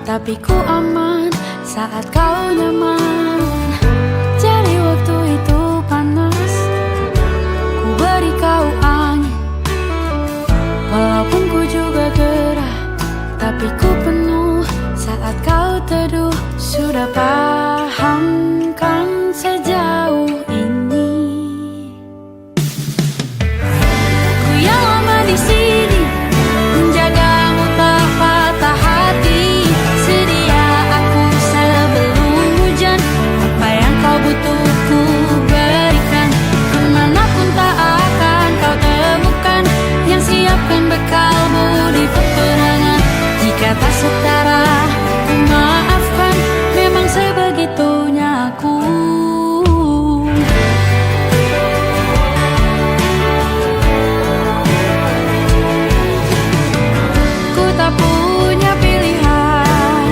tapi ku aman saat kau nyaman. Jadi waktu itu panas, ku beri kau angin. Walaupun ku juga gerah, tapi ku penuh saat kau teduh. Sudah paham kan sejauh ini? Ku yang lama di sini, menjagamu tak patah hati. Sedia aku sebelum hujan, apa yang kau butuh ku berikan. Kemanapun tak akan kau temukan yang siapkan bekalmu di peperangan. Jika tak setara, ku maafkan, memang sebegitunya aku. Ku tak punya pilihan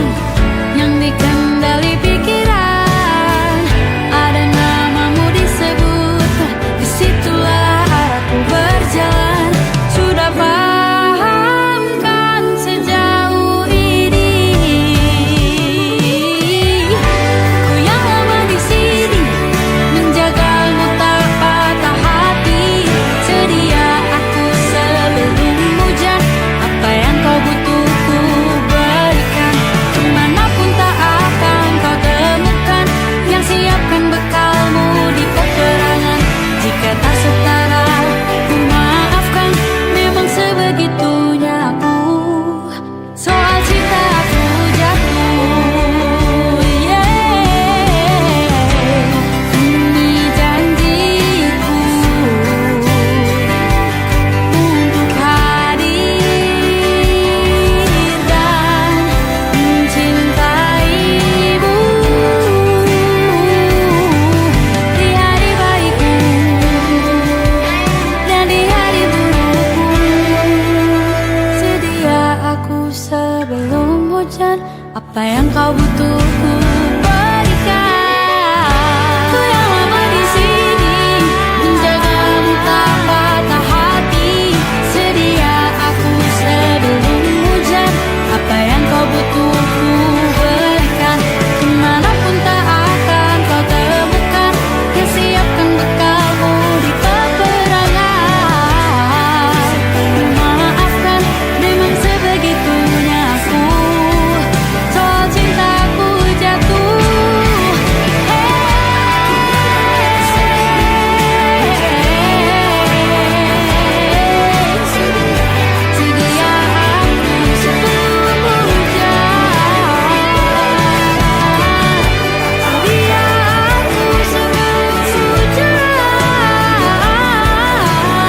yang dikendali pikiran. Ada namamu disebut, disitulah arahku berjalan. Sudah paham kan sejauh ini? Ku yang lama di sini, menjagamu tak patah hati. Sedia aku sebelum hujan, apa yang kau butuh ku berikan. Kemanapun tak akan kau temukan yang siapkan bekalmu di peperangan. Jika tak setara, ku maafkan, memang sebegitunya aku. Soal cinta aku jatuh, ini janjiku untuk hadir dan mencintaimu di hari baikku dan di hari burukku. Sedia aku sebelum hujan, apa yang kau butuh ku berikan. Ku yang lama di sini, menjagamu tak patah hati. Sedia aku sebelum hujan, apa yang kau butuh ku berikan. Kemanapun tak akan kau temukan yang siapkan bekalmu di peperangan. Maafkan, memang sebegitunya aku. Soal cintaku jatuh, sedia aku sebelum hujan. Sedia aku sebelum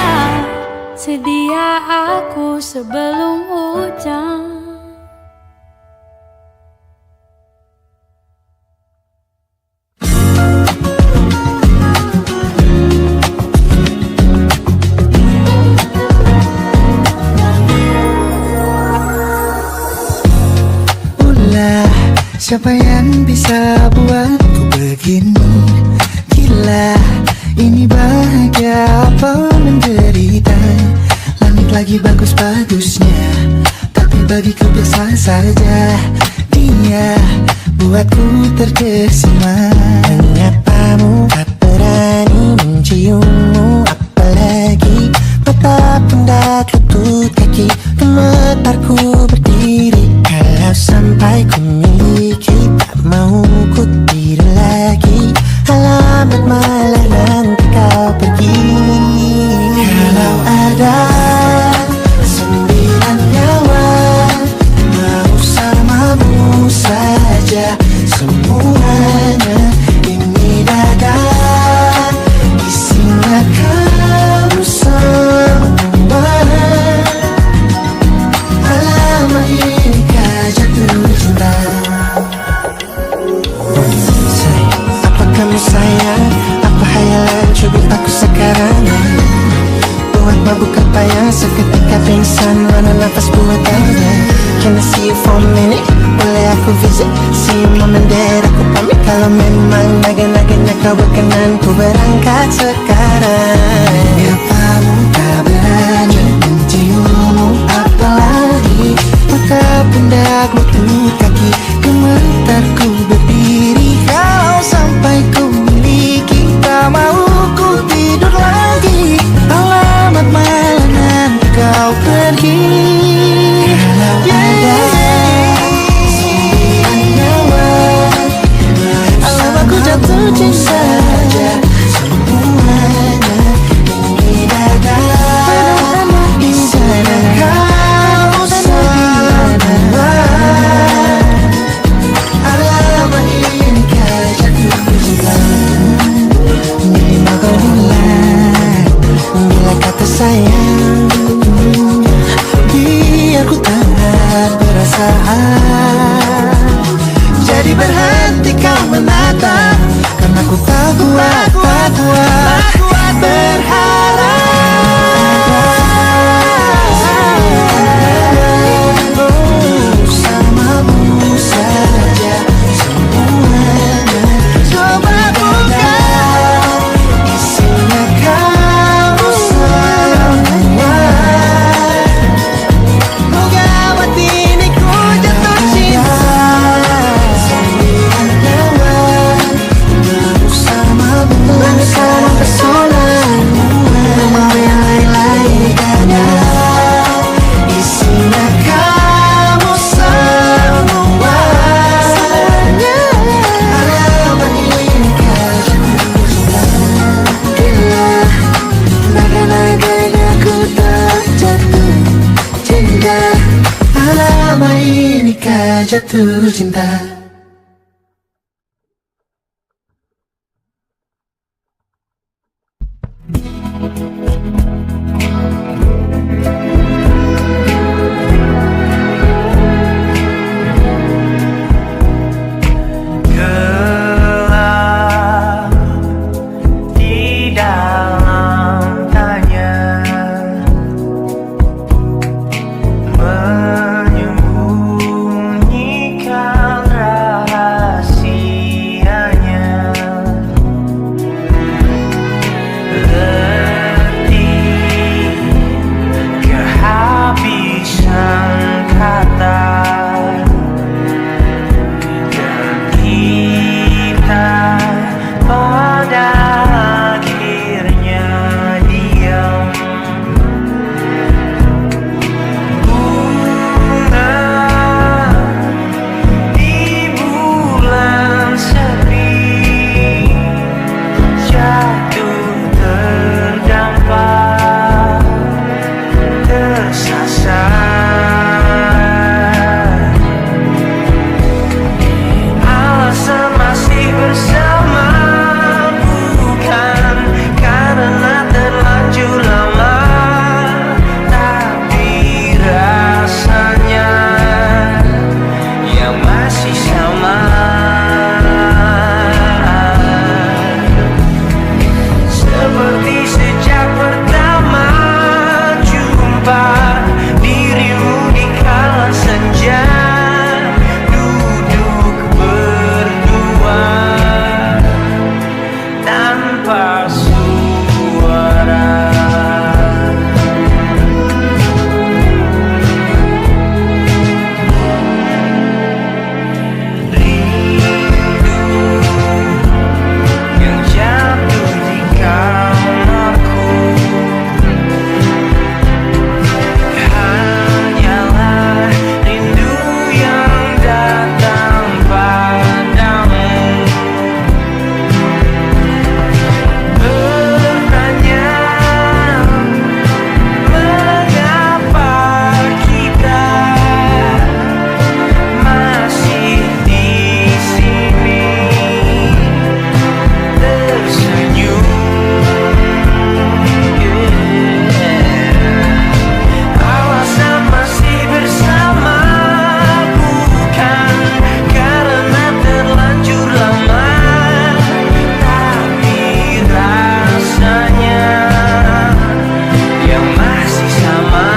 hujan. Sedia aku sebelum hujan. Ulah, siapa yang bisa buatku begini? Gila, ini bahagia apa menderita? Langit lagi bagus-bagusnya, tapi bagiku biasa saja. Dia buatku terkesima. Menyapamu tak berani menciummu, apalagi mata pundak lutut kaki. Gemetarku berdiri kalau sampai ku miliki. Tak mau ku tidur lagi, alamat malah nanti kau pergi. Kalau ada 9 nyawa, mau samamu saja semuanya. Ini dada, isinya kamu semua. Alamak ini kah jatuh cinta. Apa kamu sayang? Apa hayalan cubit aku sekarang? Buat mabuk apa yang seketika pingsan, mana nafas buatannya. Can I see you for a minute? Boleh aku visit? See you mom and dad, aku pamit kalau memang naga-naganya kau berkenan. Ku berangkat sekarang. Apamu tak berani menciummu, apalagi mata pundak lutut kaki. berusaha. Jadi berhenti kau menatap, karena ku tak kuat berharap. Bersamamu saja semuanya. Coba buka, isinya kamu semua. Oh gawat ini ku jatuh cinta. Sendirian kawan, bersamamu pesonanya. Mau yang lain-lain ada, isinya kamu semua. Halaman ini kan gila, naga-naganya ku tak jatuh cinta. Halaman ini kan jatuh cinta. Gelap di dalam tanya, menyembunyikan rahasianya. Letih kehabisan kata, dan kita pada akhirnya diam. Bunga di bulan sepi jatuh terdampak, tersasar. Alasan masih bersama bukan karena terlanjur lama, tapi rasanya yang masih sama. Seperti sejak pertama jumpa dirimu di kala senja, duduk berdua tanpa suara. Rindu yang jatuh di kamarku hanyalah rindu yang datang padamu. Bertanya mengapa kita masih di sini tersenyum. Alasan masih bersama bukan karena terlanjur lama, tapi rasanya yang masih sama.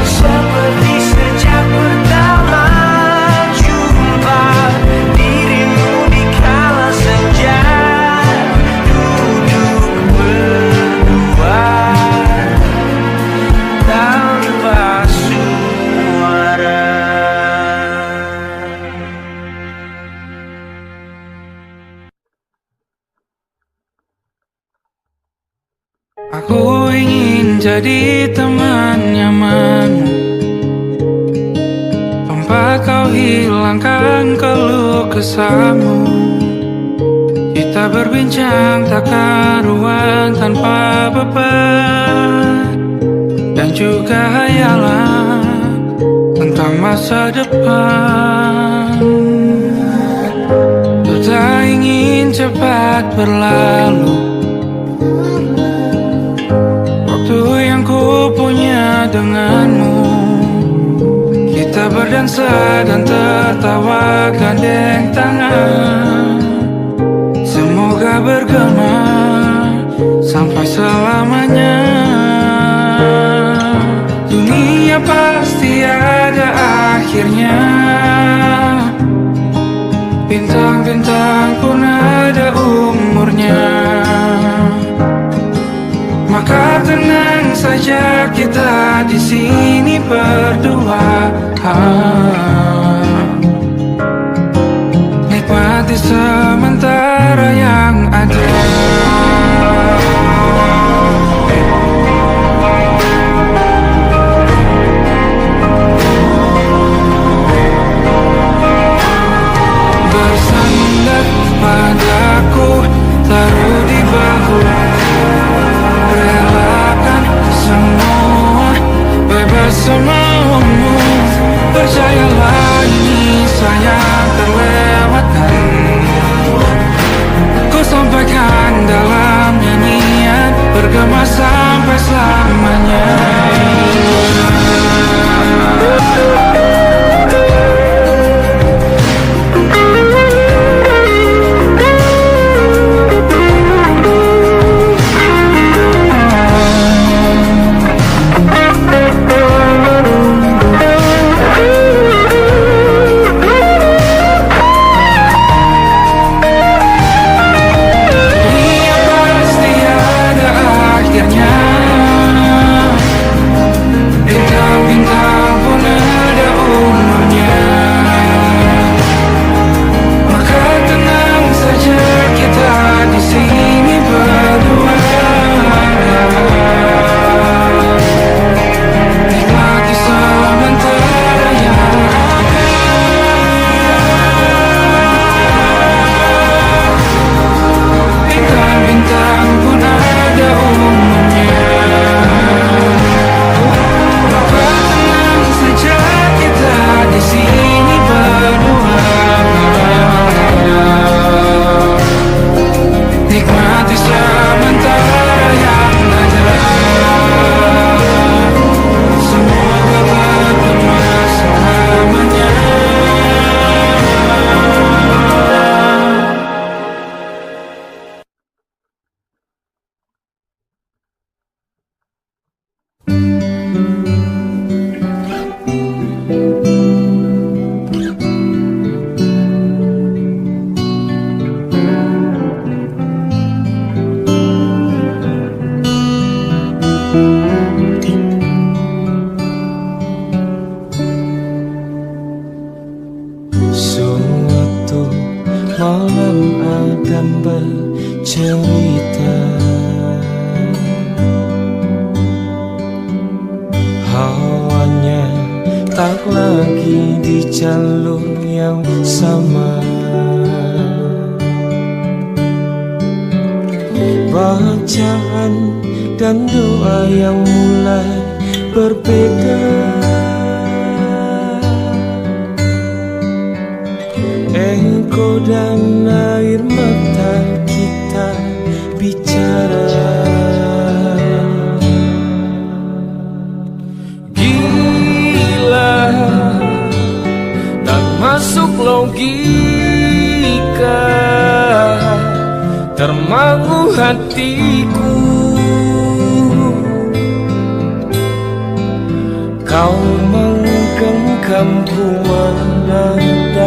Seperti sejak pertama jumpa dirimu di kala senja, duduk berdua tanpa suara. Aku ingin jadi teman nyamanmu, tempat kau hilangkan keluh kesahmu. Kita berbincang tak karuan tanpa beban, dan juga hayalan tentang masa depan. Ku tak ingin cepat berlalu, waktu yang ku punya denganmu. Kita berdansa dan tertawa gandeng tangan. Semoga bergema sampai selamanya. Dunia pasti ada akhirnya. Bintang-bintang pun ada umurnya. Maka tenang saja kita di sini berdua. Nikmati sementara yang ada. Bersandar padaku, taruh di bahu. Relakan semua, bebas semaumu. Percayalah ini sayang terlewatkan. Ku sampaikan dalam nyanyian, bergema sampai selamanya. Termangu hatiku, kau menggenggamku menandanya.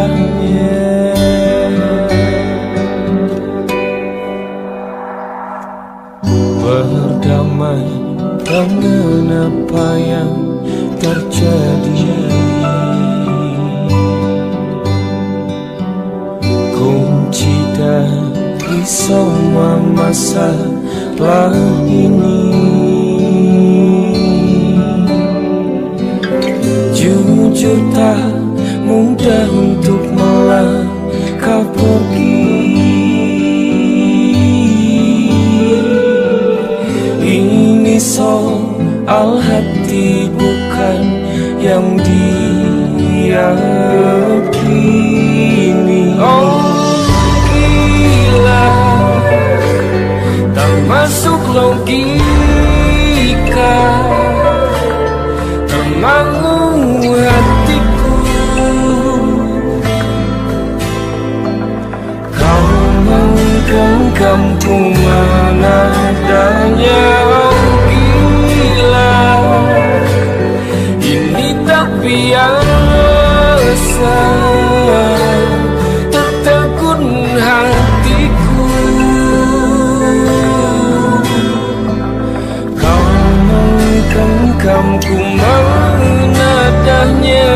Berdamai dengan apa yang terjadi. Kunci dari semua masalah ini, jujur tak mudah untuk melangkah pergi. Ini soal hati bukan yang diyakini. Oh gila, tak masuk logika. menadahnya.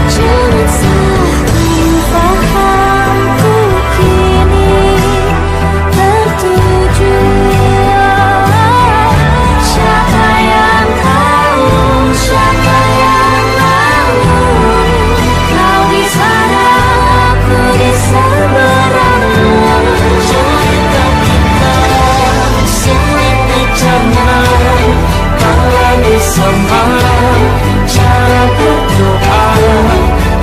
Jangan salahkan fahamku kini tertuju. Siapa yang tahu, siapa yang mahu? Kau di sana, aku di seberangmu. Cerita kita sulit dicerna, tangan sama cara berdoa.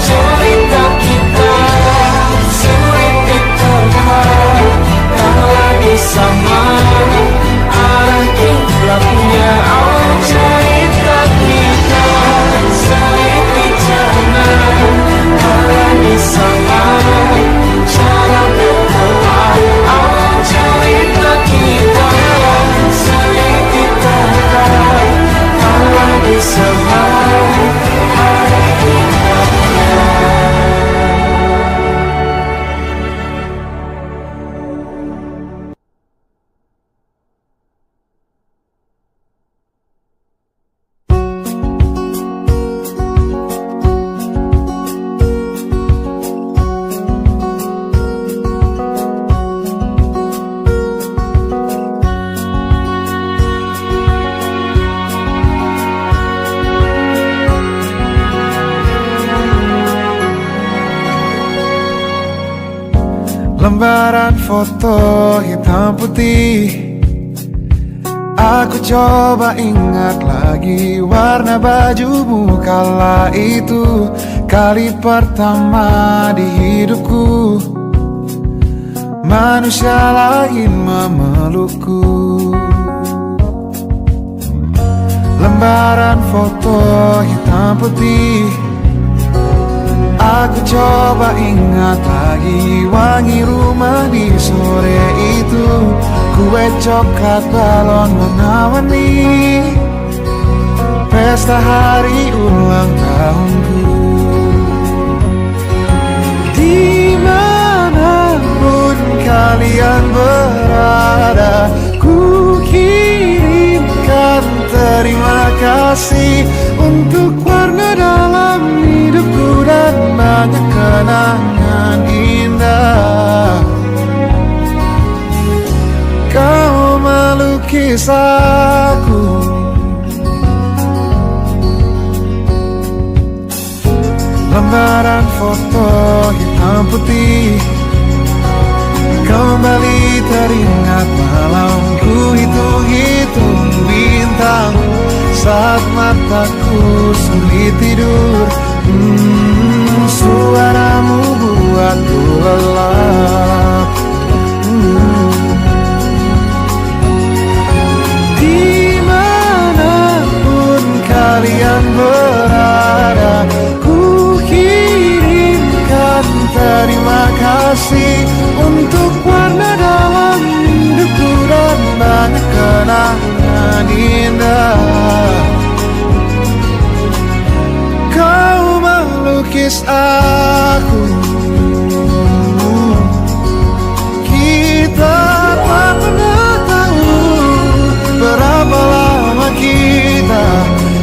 Cerita kita sulit diterima, tangan sama arah kiblatnya. Oh, cerita kita sulit dicerna, tangan sama cara berdoa. Oh, cerita kita sulit diterima, tangan sama arah kiblatnya. Lembaran foto hitam putih, aku coba ingat lagi warna bajumu kala itu. Kali pertama di hidupku manusia lain memelukku. Lembaran foto hitam putih, aku coba ingat lagi wangi rumah di sore itu. Kue coklat, balon warna-warni, pesta hari ulang tahunku. Dimanapun kalian berada, ku kirimkan terima kasih untuk warna dalam hidupku dan banyak kenangan indah. Kau melukis aku, lembaran foto hitam putih, kembali teringat malamku hitung-hitung bintang saat mataku sulit tidur. Suaramu buatku lelap. Dimanapun kalian berada, ku kirimkan terima kasih untuk warna dalam hidupku dan banyak kenangan indah. Kau melukis aku, kita tak pernah tahu berapa lama kita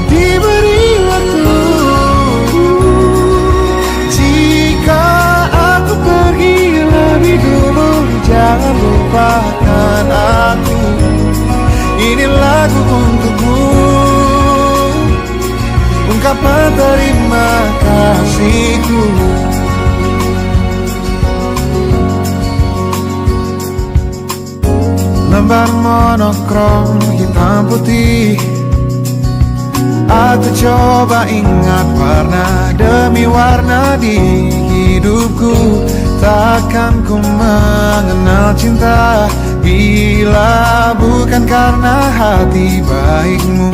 diberi waktu. Jika aku pergi lebih dulu, jangan lupakan aku. Ini lagu untukmu, ungkapan terima kasihku. Lembar monokrom hitam putih, aku coba ingat warna demi warna di hidupku. Takkan ku mengenal cinta bila bukan karena hati baikmu.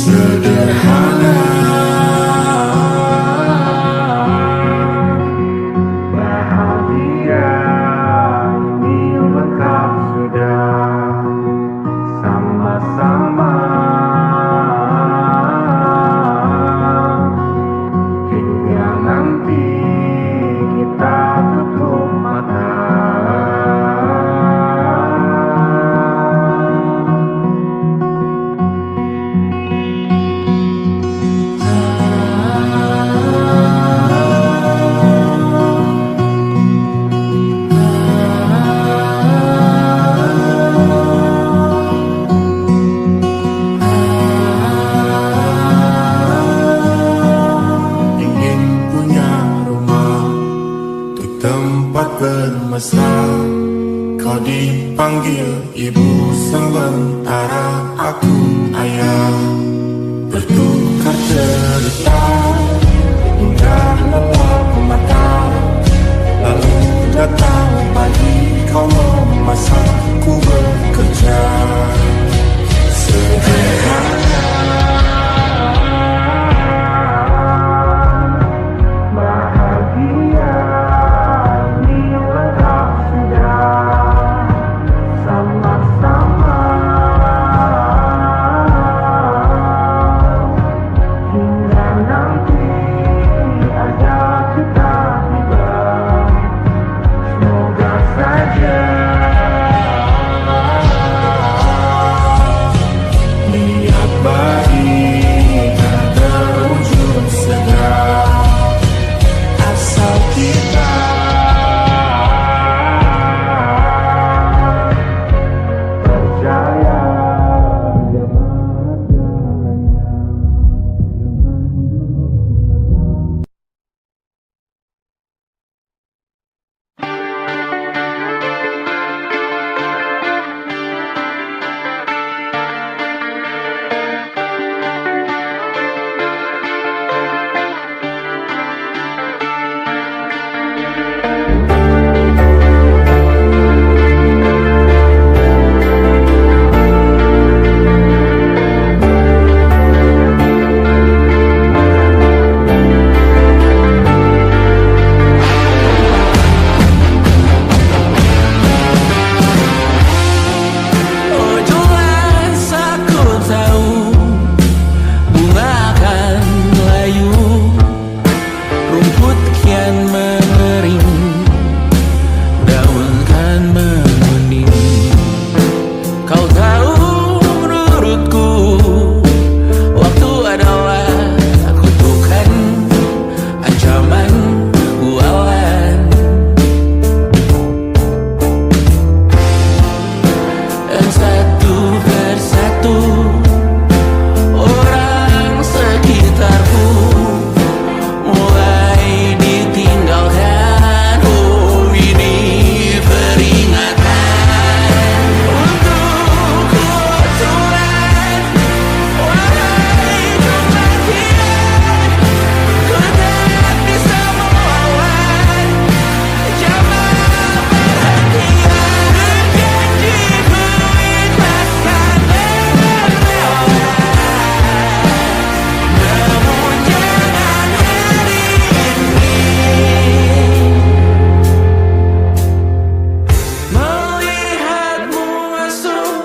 sederhana, bahagia ini lengkap sudah sama-sama. Hingga nanti kita tutup mata. Ingin punya rumah untuk tempat bermesra. Kau dipanggil ibu sementara aku ayah. Bertukar cerita hingga lelap mata. Lalu datang pagi kau memasak, ku bekerja. Sederhana, bahagia ini lengkap sudah sama-sama. Hingga nanti ada kita tiba, semoga saja niat baik berujung segera, asal kita percaya. Oh jelas aku tahu bunga akan layu, rumput kian mengering, daun kan menguning. Kau tahu menurutku waktu adalah kutukan, ancaman bualan. Dan satu persatu orang sekitarku mulai ditinggalkan. Oh ini peringatan untukku Tuhan. Wahai kematian, ku tak bisa melawan zaman perhatian. Berjanji ku ikhlaskan berlawan, namun jangan hari ini. Melihatmu masuk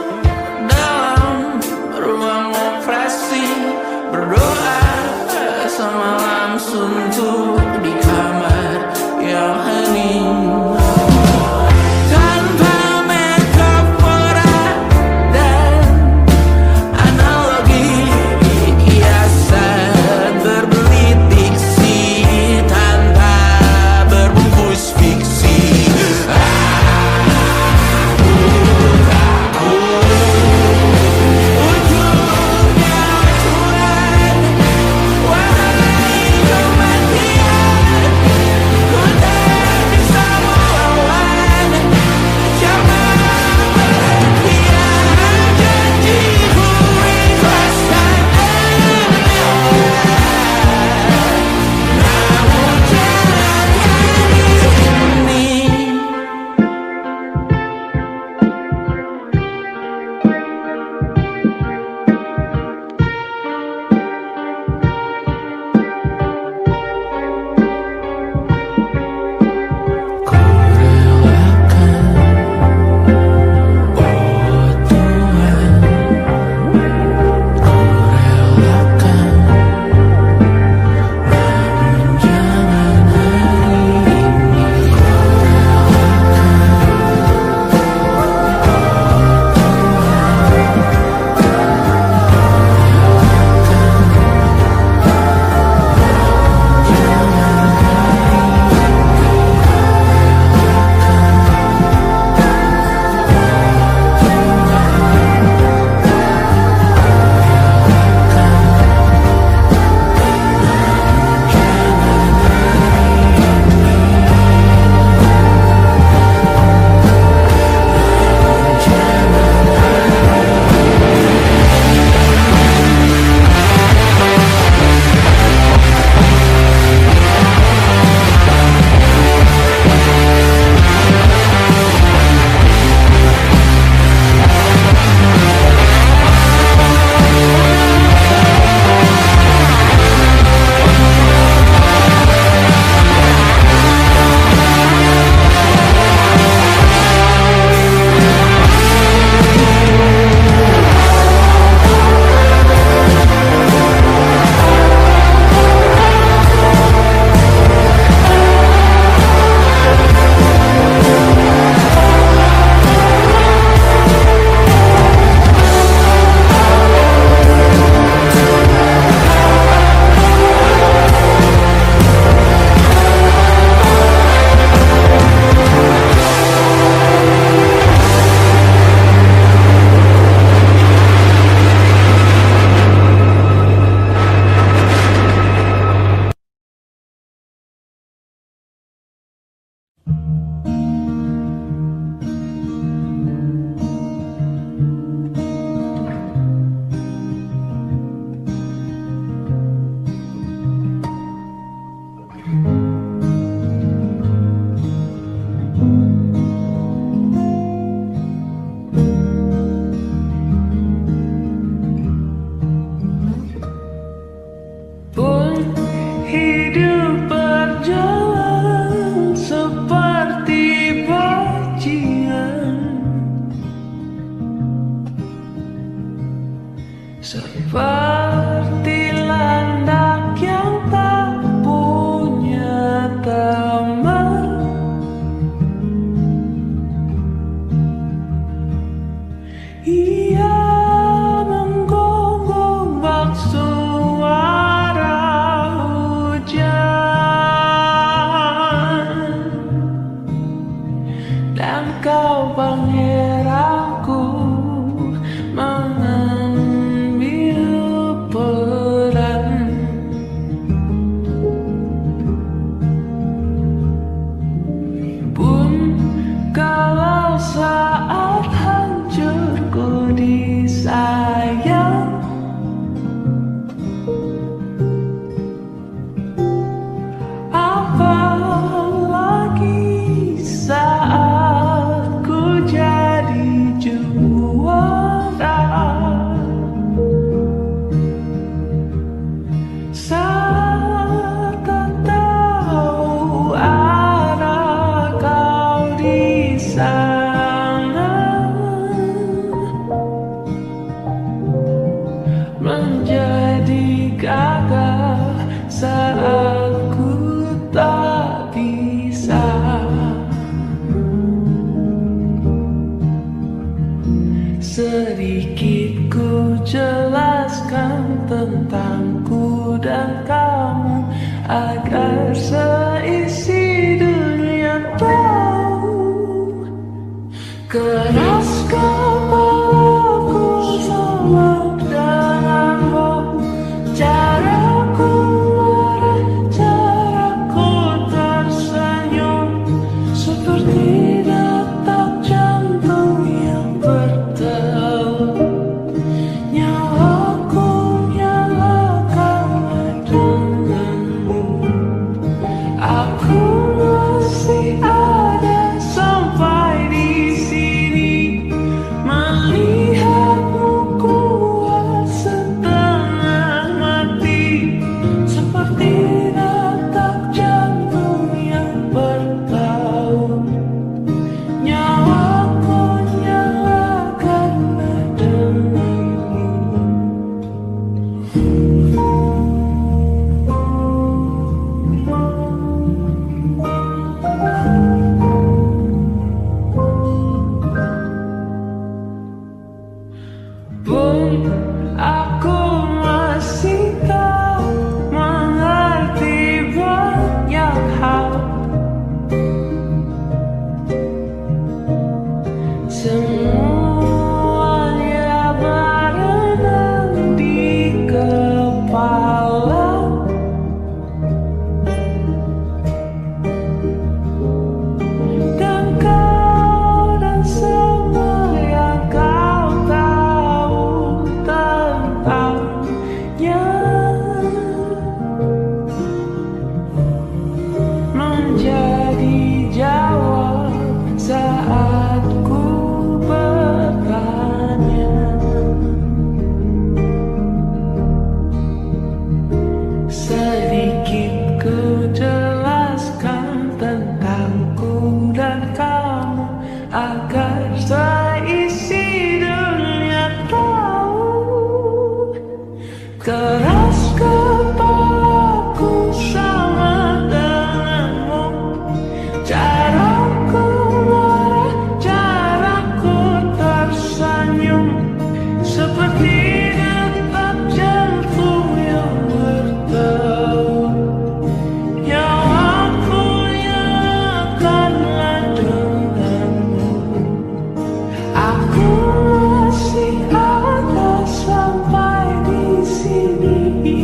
dalam ruang operasi, berdoa semalam suntuk di kamar yang hening. Tanpa metafora dan analogi, kiasan berbelit diksi tanpa berbungkus fiksi. Ujungnya Tuhan, wahai kematian. seisi dunia tahu. Keras kepalaku sama denganmu, caraku marah, caraku tersenyum, seperti detak jantung yang berdebar. Nyawaku nyalakan denganmu, aku masih ada sampai di sini, melihatmu kuat setengah mati, seperti detak jantung yang bertaut. Nyawaku nyalakan denganmu. Pun aku masih tak mengerti banyak hal, semuanya berenang di kepala. Dan kau dan semua yang kau tahu tentangnya menjadi jawab saat ku bertanya. Sedikit ku jelaskan tentangku dan kamu, agar seisi dunia tahu. Keras kepalaku sama denganmu, caraku marah, caraku tersenyum, seperti detak jantung yang berdebar. Nyawaku nyalakanlah denganmu, aku masih ada sampai di sini,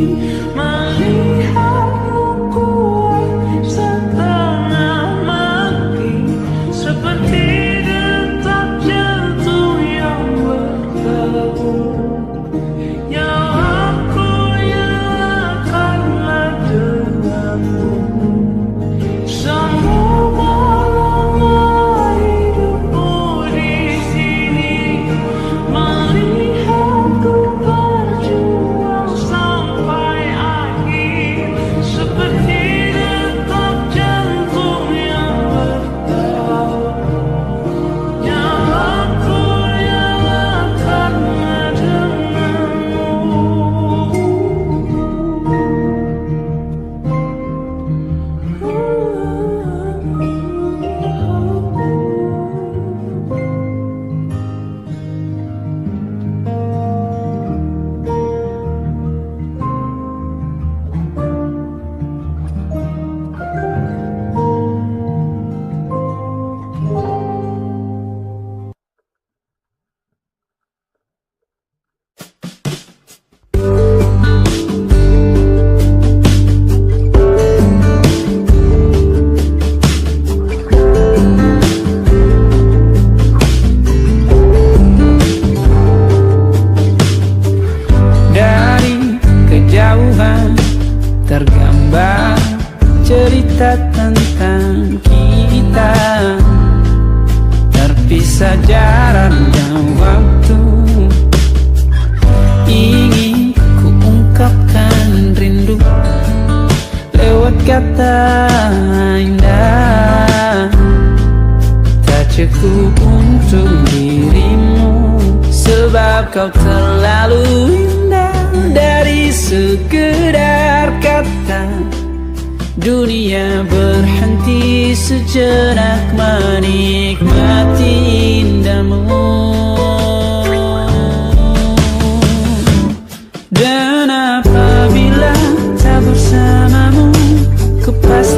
melihatmu kuat setengah mati, seperti detak jantung yang berdebar. Nyawaku nyalakanlah denganmu. Semua lama hidupmu di sini, melihatku berjuang sampai akhir, seperti detak jantung yang berdebar. Nyawaku nyalakanlah denganmu. Dari kejauhan tergambar cerita tentang kita, terpisah jarak dan waktu. Ingin ku ungkapkan rindu lewat kata indah, tak cukup untuk dirimu, sebab kau terlalu indah. Dari sekedar kata, dunia berhenti sejenak menikmati indahmu. Dan apabila tak bersamamu, ku pasti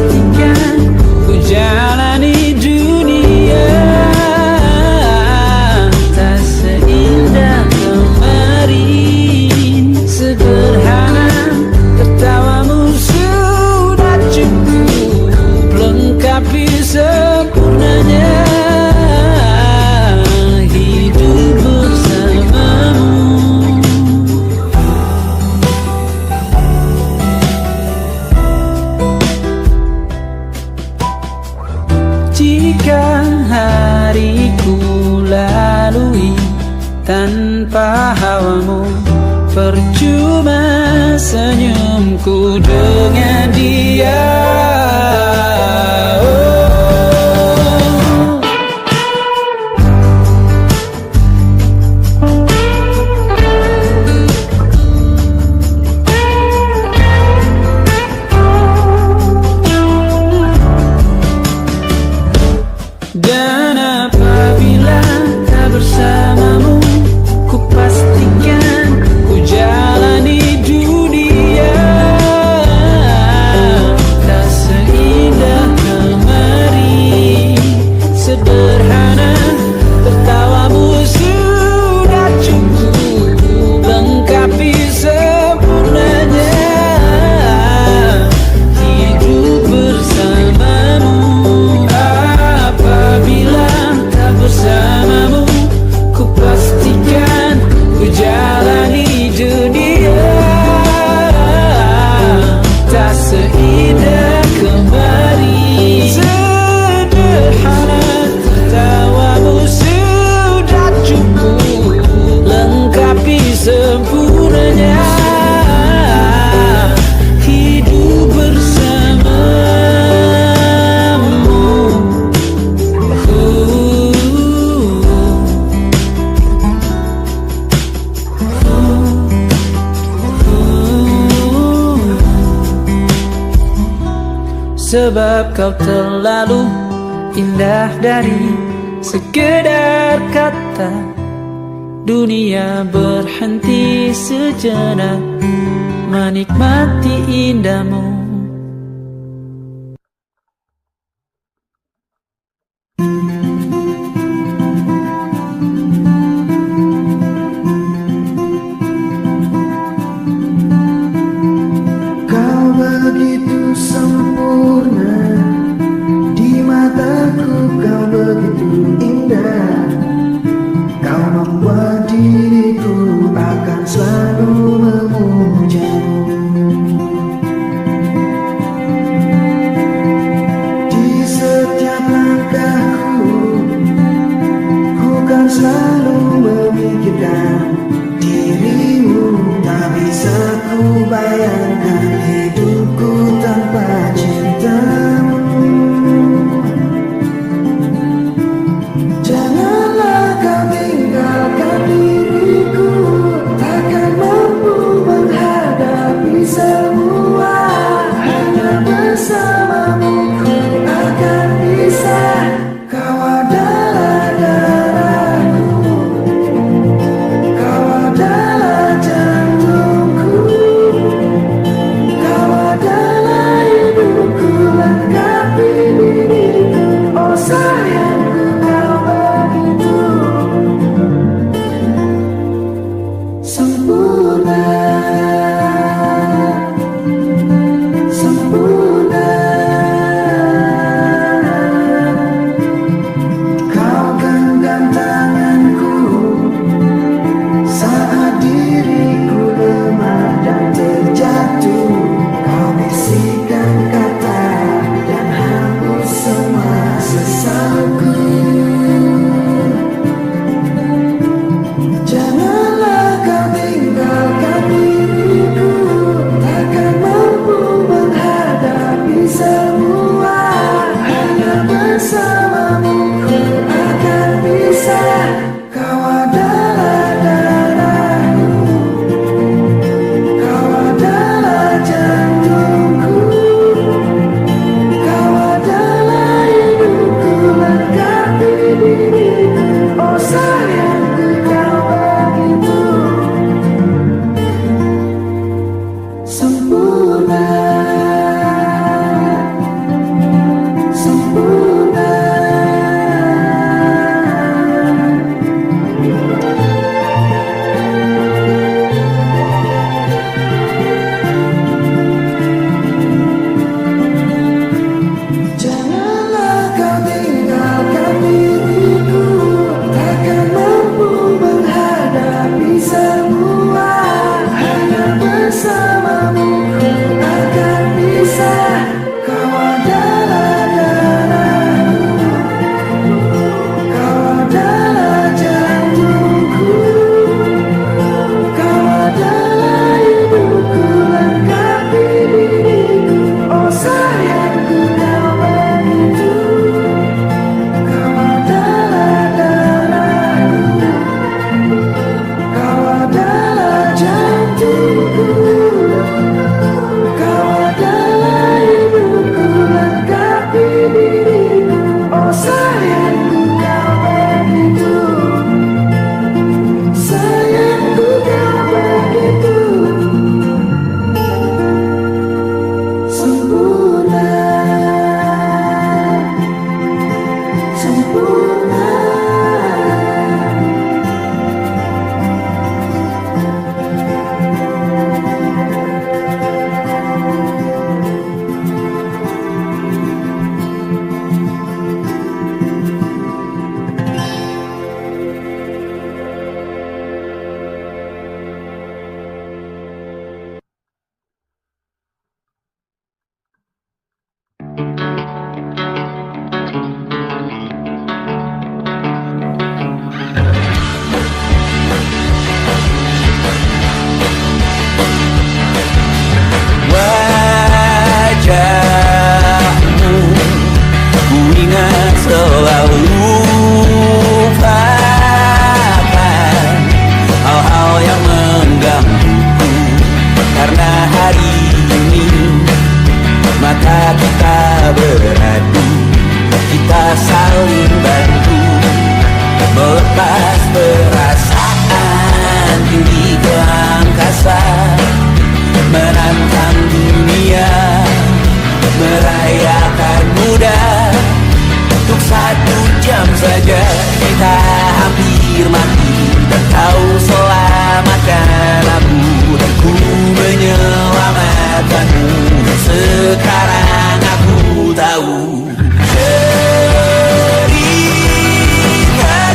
tersenyumku dengan dia. Dan apabila tak bersamamu, ku pastikan ku jalani dunia tak seindah kemari. Sederhana, tertawamu sudah cukup lengkapi sempurnanya hidup bersamamu. Apabila tak bersamamu, ku pastikan ku jalani dunia tak seindah kemari. Sederhana, tertawamu sudah cukup lengkapi sempurnanya hidup bersamamu. Sebab kau terlalu indah dari sekedar kata. Dunia berhenti sejenak menikmati indahmu. Kau begitu sempurna, di mataku kau begitu indah. Kau membuat diriku akan selalu memujamu. Di setiap langkahku, ku kan selalu memikirkan dirimu. Tak bisa ku bayangkan hidupku tanpa cintamu. Janganlah kau tinggalkan diriku, takkan mampu menghadapi semua. Hanya bersamamu ku akan bisa. Kau adalah darahku, kau adalah jantungku, kau adalah hidupku, lengkapi diriku. Oh sayangku, kau begitu sempurna, sempurna. Kau genggam tanganku saat diriku lemah dan terjatuh. Kau bisikan kata dan hapus semua sesalku. Janganlah kau tinggalkan diriku, takkan mampu menghadapi semua. Hanya bersamamu ku akan bisa. Kau adalah darahku, kau adalah jantungku, kau adalah hidupku, lengkapi diriku. Oh sayangku, kau begitu sempurna, sempurna. Janganlah kau tinggalkan diriku, takkan mampu menghadapi semua. Hanya bersamamu ku mata kita beradu, kita saling bantu, melepas perasaan tinggi ke angkasa, menantang dunia, merayakan muda. Untuk 1 jam saja kita hampir mati, dan kau selamatkan aku, dan ku menyelamatkanmu. Sekarang aku tahu cerita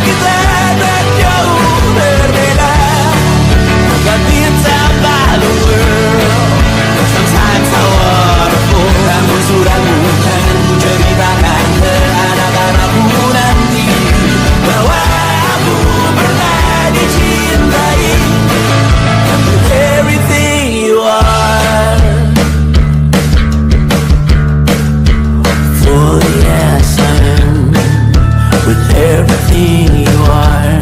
kita tak jauh berbeda. But it's a battle world. Sometimes I wanna fall. Namun suratmu kan ceritakan ke anak-anakku nanti bahwa aku pernah dicintai with everything you are. For yes I am, with everything you are.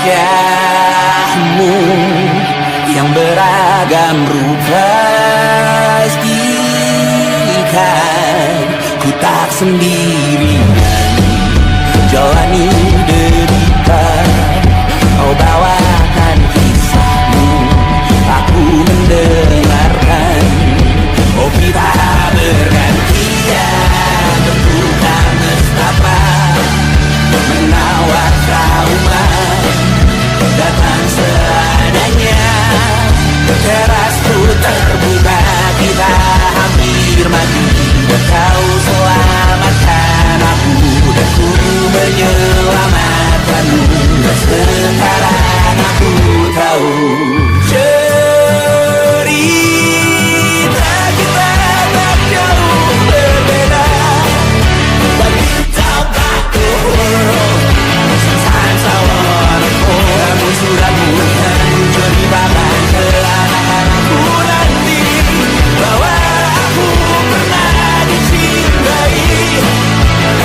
Wajahmu yang beragam rupa pastikan ku tak sendirian jalani derita. Kau bawakan kisahmu, aku mendengarkan. Oh kita bergantian bertukar nestapa, menawar trauma, datang seadanya. Terasku terbuka, kita hampir mati, dan kau selamatkan aku, dan ku menyelamatkanmu. Dan sekarang aku tahu cerita kita tak jauh berbeda. But it's about the world. Sometimes I wanna fall. Namun suratmu kan ceritakan ke anak-anakku nanti bahwa aku pernah dicintai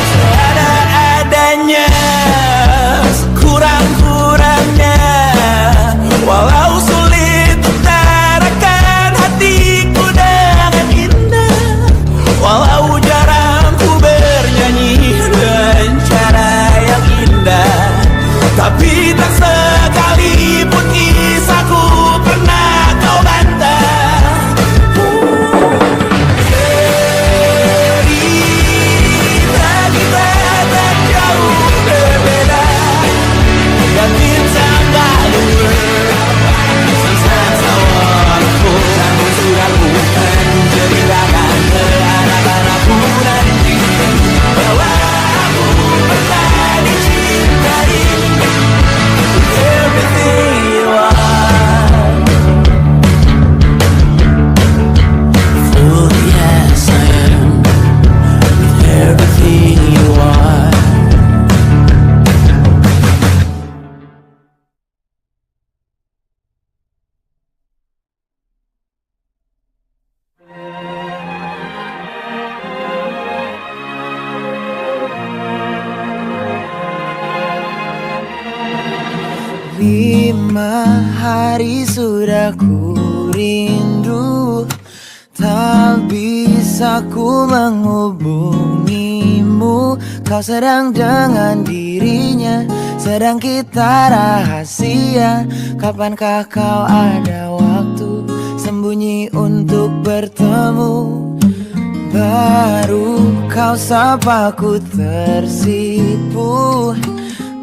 seadanya, sekurang-kurangnya. Walau sulit utarakan hatiku dengan indah, walau jarang ku bernyanyi dengan cara yang indah, tapi tak sekalipun kisahku pernah kau bantah. Cerita kita tak jauh berbeda, dan kita balu. Sometimes I wanna fall. Namun suratmu kan ceritakan ke anak-anakku nanti bahwa aku pernah dicintai with everything you are. For yes I am, with everything you are. Lima hari sudah ku rindu, tak bisa ku menghubungimu. Kau sedang dengan dirinya, sedang kita rahasia. Kapankah kau ada waktu sembunyi untuk bertemu? Baru kau sapa ku tersipu.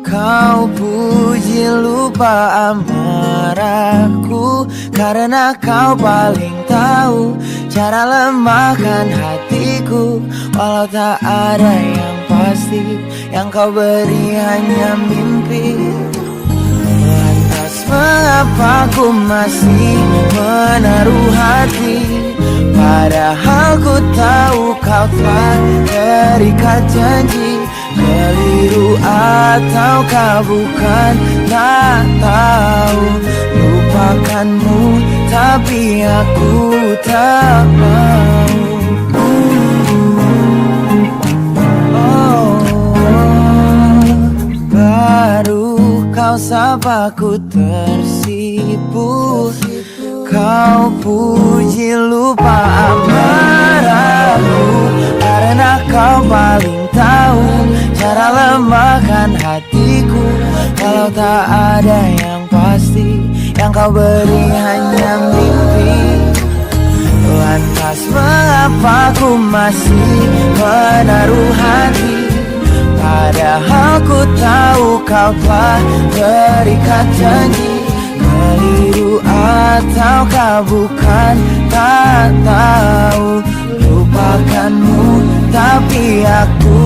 Kau puji lupa amarahku, karena kau paling tahu cara lemahkan hatiku. Walau tak ada yang pasti, yang kau beri hanya mimpi. Lantas mengapa ku masih menaruh hati, padahal ku tahu kau telah terikat janji. Keliru ataukah bukan, tak tahu. Lupakanmu tapi aku tak mau. Baru kau sapa ku tersipu. kau puji lupa amarahku, karena kau paling tahu cara lemahkan hatiku. Kalau tak ada yang pasti, yang kau beri hanya mimpi. Lantas mengapa ku masih menaruh hati, padahal ku tahu kau telah terikat janji. Keliru ataukah bukan, tak tahu. Lupakanmu tapi aku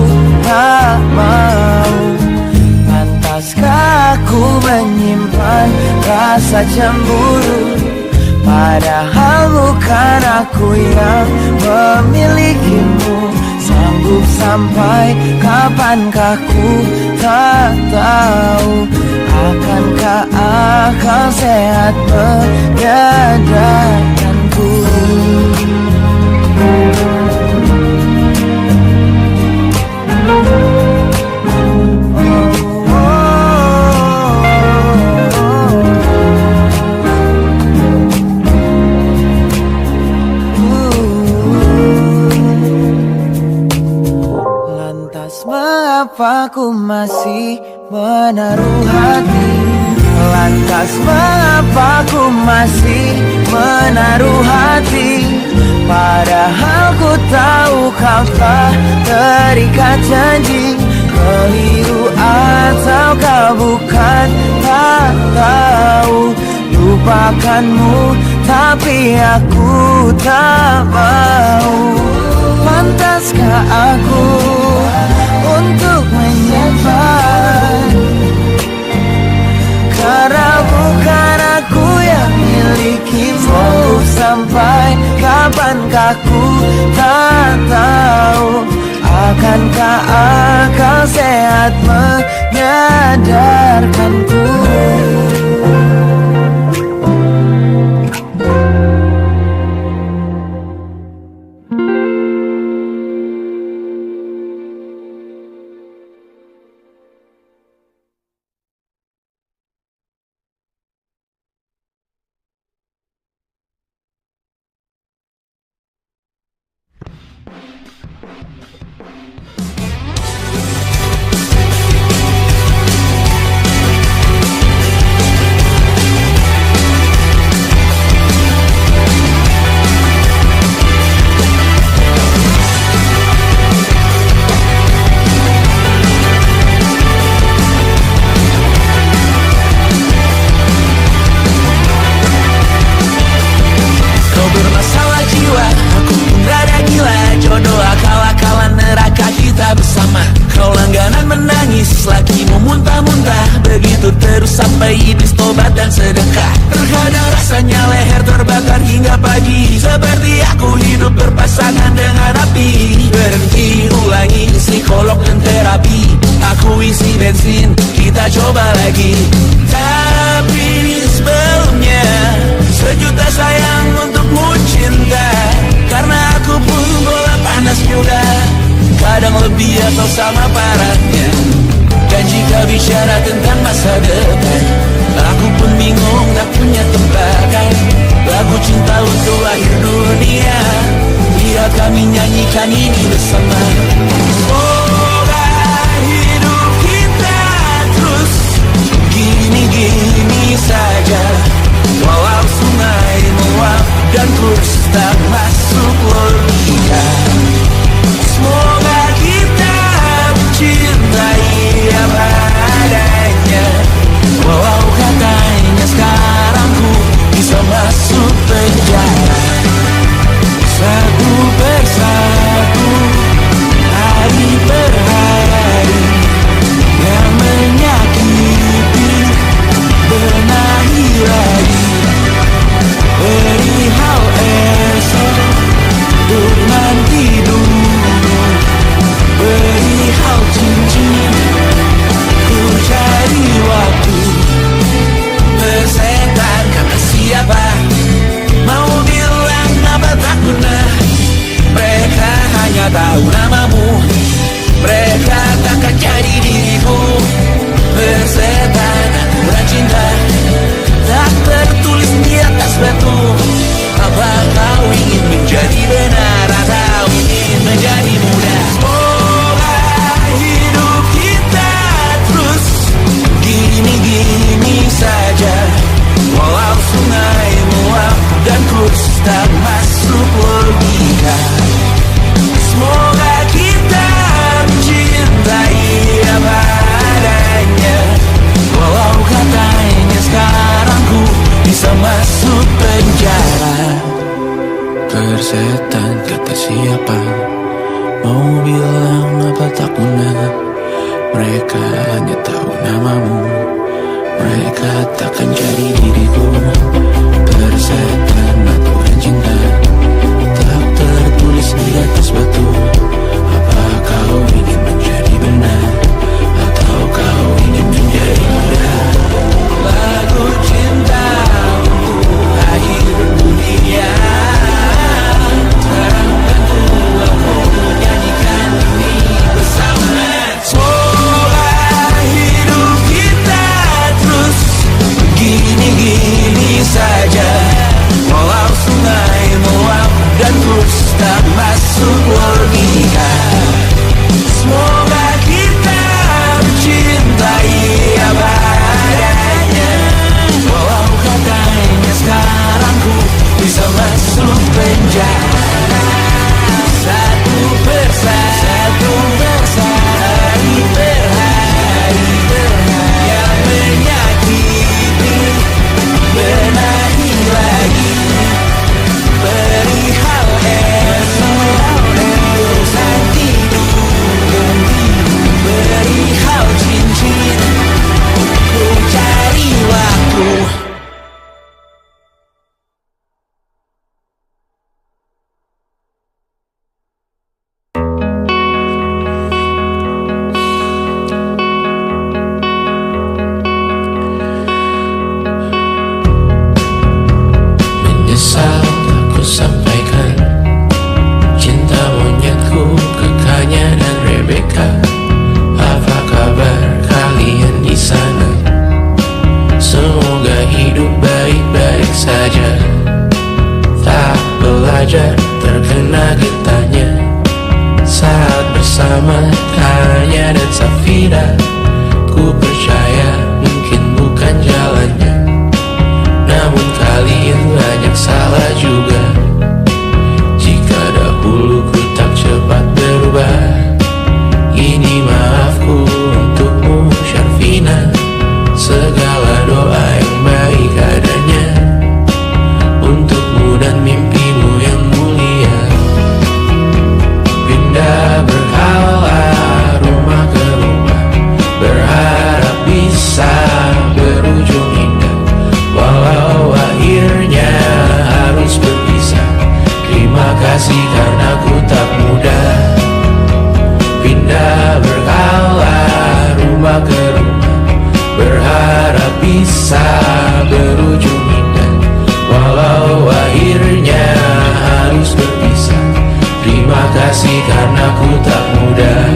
tak mau. Pantaskah aku menyimpan rasa cemburu, padahal bukan aku yang memilikimu. Sanggup sampai kapankah ku tak tahu. Akankah akal sehat menyadarkanku? Lantas mengapa ku masih menaruh hati? Lantas mengapa ku masih menaruh hati, padahal ku tahu kau telah terikat janji. Keliru ataukah bukan, tak tahu. Lupakanmu tapi aku tak mau. Pantaskah aku untuk menyimpan, karena bukan aku yang milikimu. Sampai kapankah ku tak tahu. Akankah akal sehat menyadarkanku? Sampai iblis tobat dan sedekah. Terkadang rasanya leher terbakar hingga pagi, seperti aku hidup berpasangan dengan api. Berhenti, ulangi psikolog dan terapi. Aku isi bensin, kita coba lagi. Tapi sebelumnya sejuta sayang untukmu cinta, karena aku pun bola panas muda, kadang lebih atau sama parahnya. Dan jika bicara tentang masa depan, aku pun bingung tak punya tebakan. Lagu cinta untuk akhir dunia, biar kami nyanyikan ini bersama. Semoga hidup kita terus gini-gini saja, walau sungai meluap dan kurs tak masuk logika. Semoga kita mencintai apa adanya, walau katanya sekarang ku bisa masuk penjara. Satu persatu persetan kata siapa. Mau bilang apa tak guna, mereka hanya tahu namamu. Mereka takkan jadi diriku. Persetan aturan cinta tak tertulis di atas batu. Apa kau ingin menjadi benar, atau kau ingin menjadi muda? Lagu cinta untuk akhir dunia. Terang tentu aku nyanyikan ini bersama. Semoga hidup kita terus begini-gini saja. Walau sungai meluap dan terus tak masuk logika. Semoga kita mencintai apa adanya. Walau katanya sekarang ku bisa masuk penjara. Satu persatu hari per hari yang menyakiti, benahi lagi perihal esok, urusan tidur, perihal cincin, ku cari waktu. Menyesal aku sampaikan cinta monyetku ke Kanya dan Rebecca. Apa kabar kalian di sana? Semoga hidup baik-baik saja. Tak belajar terkena getahnya saat bersama Kanya dan Safira. Ku percaya mungkin bukan jalannya, namun kalian banyak salah juga. Jika dahulu ku tak cepat berubah, ini maafku untukmu Syarfina. Segala doa yang baik adanya untukmu dan mimpimu yang mulia. Pindah berhala rumah ke rumah, berharap bisa berujung indah. Walau akhirnya harus berpisah, terima kasih karena ku tak mudah. Pindah berkala rumah ke rumah, berharap bisa berujung indah. Walau akhirnya harus berpisah, terima kasih karena ku tak mudah.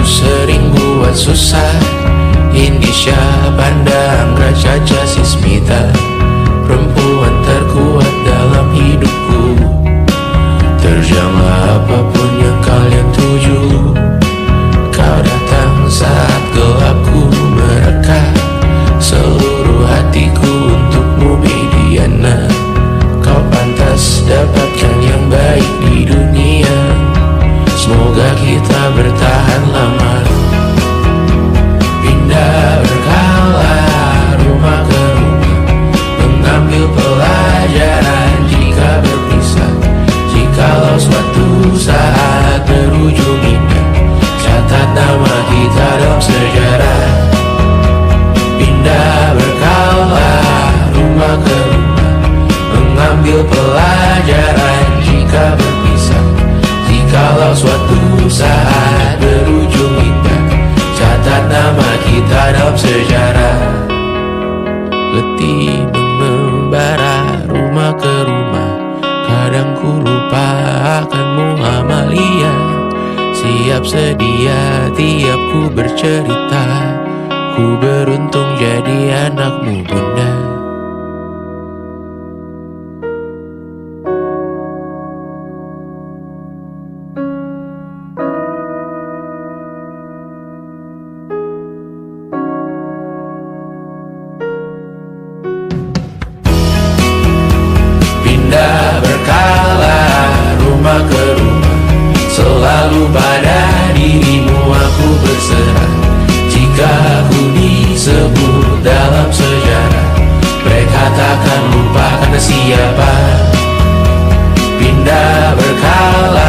Sering buat susah. Indisha pandang Raja Sismita, perempuan terkuat dalam hidupku. Terjanglah apapun yang kalian tuju. Kau datang saat gelapku mereka. Seluruh hatiku untukmu Mediana. Kau pantas dapatkan yang baik di dunia. Semoga kita bertahan lama. Pindah berkala rumah ke rumah, mengambil pelajaran jika berpisah. Jikalau suatu saat berujung indah, catat nama kita dalam sejarah. Pindah berkala rumah ke rumah, mengambil pelajaran jika berpisah. Jikalau suatu saat berujung indah, catat nama kita dalam sejarah. Letih mengembara rumah ke rumah, kadang ku lupa akanmu Amalia. Siap sedia tiap ku bercerita, ku beruntung jadi anakmu bunda. Berkala rumah ke rumah, selalu pada di dirimu aku berserah. Jika aku disebut dalam sejarah, mereka takkan lupa karena siapa. Pindah berkala